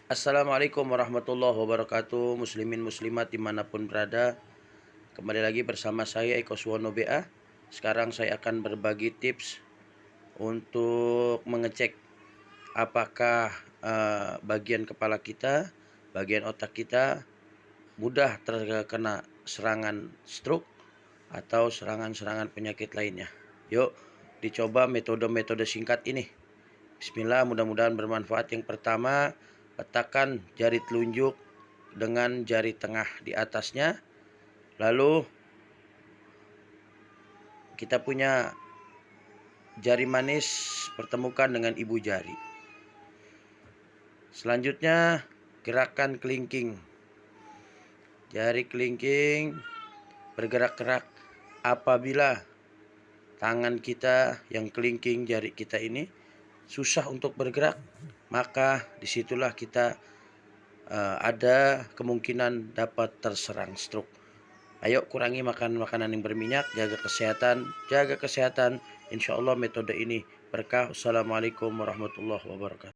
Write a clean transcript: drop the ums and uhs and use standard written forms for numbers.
Assalamualaikum warahmatullahi wabarakatuh, muslimin muslimat dimanapun berada. Kembali lagi bersama saya Eko Suwono BA. Sekarang saya akan berbagi tips untuk mengecek apakah bagian kepala kita, bagian otak kita mudah terkena serangan stroke atau serangan-serangan penyakit lainnya. Yuk dicoba metode-metode singkat ini. Bismillah, mudah-mudahan bermanfaat. Yang pertama, letakkan jari telunjuk dengan jari tengah di atasnya. Lalu kita punya jari manis pertemukan dengan ibu jari. Selanjutnya, gerakan kelingking. Jari kelingking bergerak-gerak. Apabila tangan kita yang kelingking jari kita ini susah untuk bergerak, maka disitulah kita ada kemungkinan dapat terserang stroke. Ayo kurangi makan makanan yang berminyak, jaga kesehatan. Insya Allah metode ini berkah. Assalamualaikum warahmatullahi wabarakatuh.